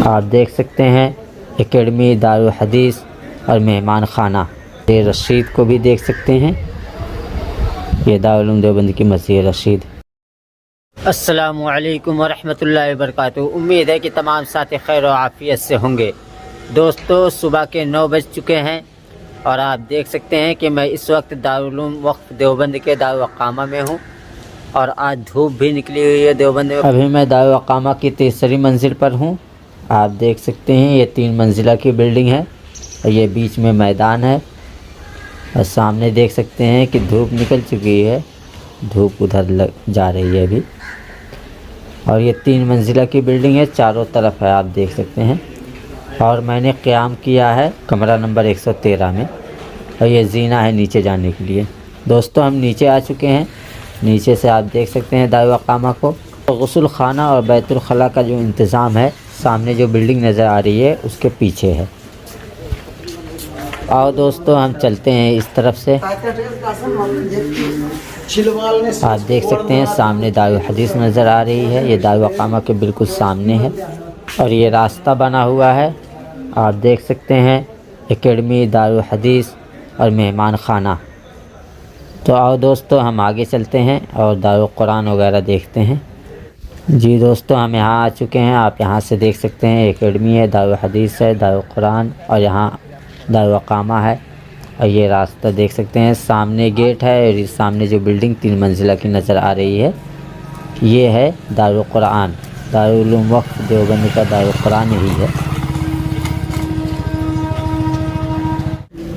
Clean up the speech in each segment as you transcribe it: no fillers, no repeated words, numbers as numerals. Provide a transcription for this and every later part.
आप देख सकते हैं एकेडमी दारुल हदीस और मेहमान खाना ये रशीद को भी देख सकते हैं। ये दारुल उलूम देवबंद की मस्जिद रशीद। अस्सलामु अलैकुम वरहमतुल्लाहि वबरकातुहू। उम्मीद है कि तमाम साथी खैर और आफियत से होंगे। दोस्तों, सुबह के 9 बज चुके हैं और आप देख सकते हैं कि मैं इस वक्त दारुल उलूम वक्फ देवबंद के दारुल अक़ामा में हूँ और आज धूप भी निकली हुई है देवबंद में। अभी मैं दारुल अक़ामा की तीसरी मंजिल पर हूँ। आप देख सकते हैं ये 3 मंजिला की बिल्डिंग है और ये बीच में मैदान है और सामने देख सकते हैं कि धूप निकल चुकी है, धूप उधर जा रही है अभी। और ये 3 मंजिला की बिल्डिंग है, चारों तरफ है, आप देख सकते हैं। और मैंने क़याम किया है कमरा नंबर 113 में और ये जीना है नीचे जाने के लिए। दोस्तों, हम नीचे आ चुके हैं। नीचे से आप देख सकते हैं दारुल अक़ामा को। गुस्ल खाना और बैतुल खला का जो इंतज़ाम है सामने जो बिल्डिंग नज़र आ रही है उसके पीछे है। आओ दोस्तों, हम चलते हैं इस तरफ से। आप देख सकते हैं सामने दारुल हदीस नज़र आ रही है, ये दारुल अक़ामा के बिल्कुल सामने है और ये रास्ता बना हुआ है। आप देख सकते हैं एकेडमी दारुल हदीस और मेहमान खाना। तो आओ दोस्तों, हम आगे चलते हैं और दारुल कुरान वगैरह देखते हैं। जी दोस्तों, हम यहाँ आ चुके हैं। आप यहाँ से देख सकते हैं एकेडमी है, दारुल हदीस है, दारुल कुरान और यहाँ दारुल अक़ामा है। और ये रास्ता देख सकते हैं, सामने गेट है और इस सामने जो बिल्डिंग 3 मंजिला की नज़र आ रही है ये है दारुल कुरान। दारुल उलूम वक्फ देवबंद का दारुल कुरान यही है।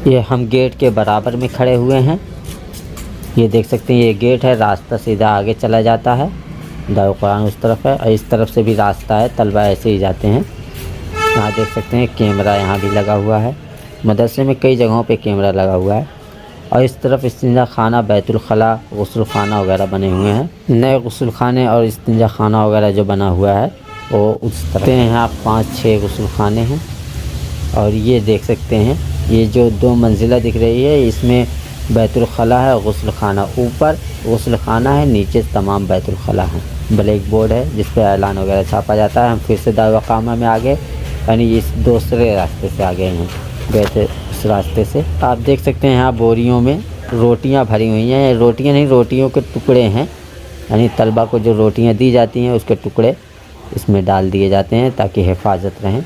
ये हम गेट के बराबर में खड़े हुए हैं। ये देख सकते हैं ये गेट है, रास्ता सीधा आगे चला जाता है। दारुल कुरान उस तरफ है और इस तरफ से भी रास्ता है, तलबा ऐसे ही जाते हैं। यहाँ देख सकते हैं कैमरा यहाँ भी लगा हुआ है। मदरसे में कई जगहों पे कैमरा लगा हुआ है। और इस तरफ इस्तिंजा खाना, बैतुल खला, गुस्ल खाना वगैरह बने हुए हैं। नए गुस्ल खाने और इस्तिंजा खाना वगैरह जो बना हुआ है वो उस तरफ हैं। यहाँ 5-6 गुस्ल खाने हैं। और ये देख सकते हैं ये जो 2 मंजिला दिख रही है इसमें बैतुल खला है, गुस्ल खाना ऊपर गुस्ल खाना है, नीचे तमाम बैतुल खला है। ब्लैक बोर्ड है जिस पर ऐलान वगैरह छापा जाता है। हम फिर से दारुल अक़ामा में आ गए, यानी इस दूसरे रास्ते से आ गए हैं, गए थे इस रास्ते से। आप देख सकते हैं यहाँ बोरियों में रोटियाँ भरी हुई हैं। रोटियाँ नहीं, रोटियों के टुकड़े हैं, यानी तलबा को जो रोटियाँ दी जाती हैं उसके टुकड़े इसमें डाल दिए जाते हैं ताकि हिफाजत रहें।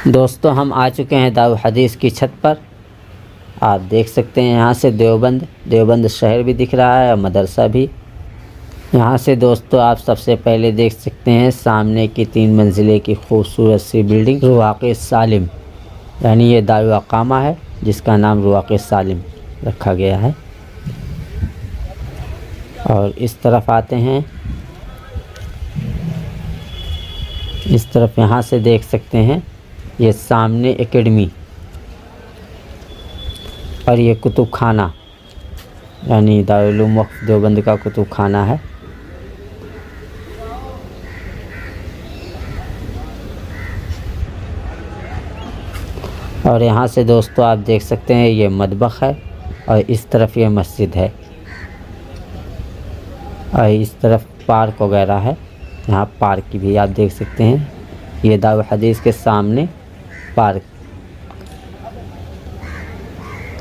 दोस्तों, हम आ चुके हैं दारुल हदीस की छत पर। आप देख सकते हैं यहाँ से देवबंद शहर भी दिख रहा है और मदरसा भी। यहाँ से दोस्तों आप सबसे पहले देख सकते हैं सामने की 3 मंजिले की खूबसूरत सी बिल्डिंग रुवाक़े सालिम, यानी ये दारुल अक़ामा है जिसका नाम रुवाक़े सालिम रखा गया है। और इस तरफ आते हैं, इस तरफ यहाँ से देख सकते हैं ये सामने एकेडमी और ये कुतुब खाना, यानी दारुल उलूम वक्फ देवबंद का कुतुब खाना है। और यहाँ से दोस्तों आप देख सकते हैं ये मतबख़ है और इस तरफ ये मस्जिद है और इस तरफ पार्क वगैरह है। यहाँ पार्क की भी आप देख सकते हैं, ये दारुल हदीस के सामने पार्क।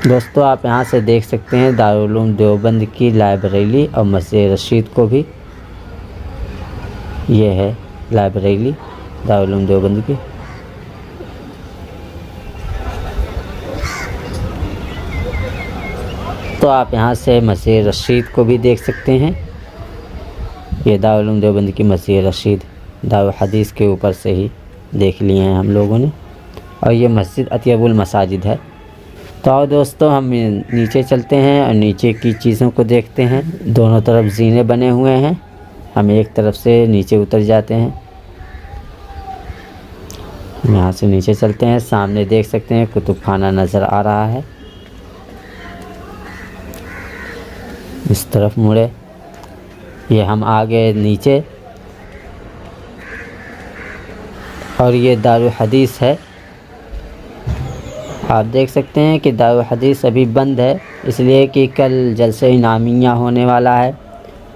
दोस्तों, आप यहाँ से देख सकते हैं दारुल उलूम देवबंद की लाइब्रेरी और मस्जिद रशीद को भी। ये है लाइब्रेरी दारुल उलूम देवबंद की। तो आप यहाँ से मस्जिद रशीद को भी देख सकते हैं। ये दारुल उलूम देवबंद की मस्जिद रशीद दारुल हदीस के ऊपर से ही देख लिए हैं हम लोगों ने। और ये मस्जिद अत्यबुल मसाजिद है। तो आओ दोस्तों, हम नीचे चलते हैं और नीचे की चीज़ों को देखते हैं। दोनों तरफ जीने बने हुए हैं, हम एक तरफ से नीचे उतर जाते हैं। यहाँ से नीचे चलते हैं, सामने देख सकते हैं कुतुब खाना नज़र आ रहा है। इस तरफ मुड़े, ये हम आ गए नीचे और ये दारुल हदीस है। आप देख सकते हैं कि दारुल हदीस अभी बंद है, इसलिए कि कल जलसे इनामिया होने वाला है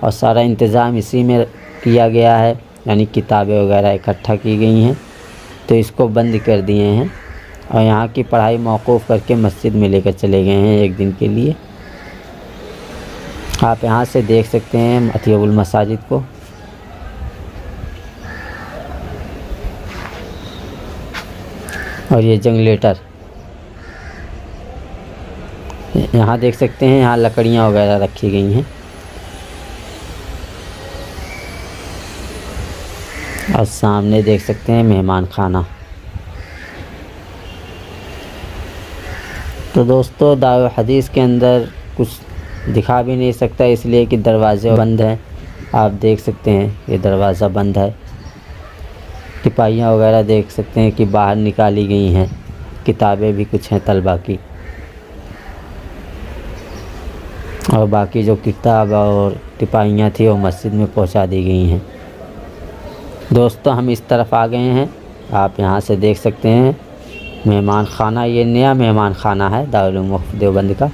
और सारा इंतज़ाम इसी में किया गया है, यानी किताबें वगैरह इकट्ठा की गई हैं। तो इसको बंद कर दिए हैं और यहाँ की पढ़ाई मौकूफ़ करके मस्जिद में लेकर चले गए हैं एक दिन के लिए। आप यहाँ से देख सकते हैं अतियुल मसाजिद को। और ये जनरेटर यहाँ देख सकते हैं, यहाँ लकड़ियाँ वगैरह रखी गई हैं। और सामने देख सकते हैं मेहमान खाना। तो दोस्तों दारुल हदीस के अंदर कुछ दिखा भी नहीं सकता, इसलिए कि दरवाज़े बंद हैं। आप देख सकते हैं ये दरवाज़ा बंद है। टिपाइयाँ वगैरह देख सकते हैं कि बाहर निकाली गई हैं। किताबें भी कुछ हैं तलबा की, और बाकी जो किताब और टिपाइयाँ थी वो मस्जिद में पहुंचा दी गई हैं। दोस्तों हम इस तरफ आ गए हैं, आप यहाँ से देख सकते हैं मेहमान खाना। ये नया मेहमान खाना है दारुल उलूम वक्फ़ देवबंद का।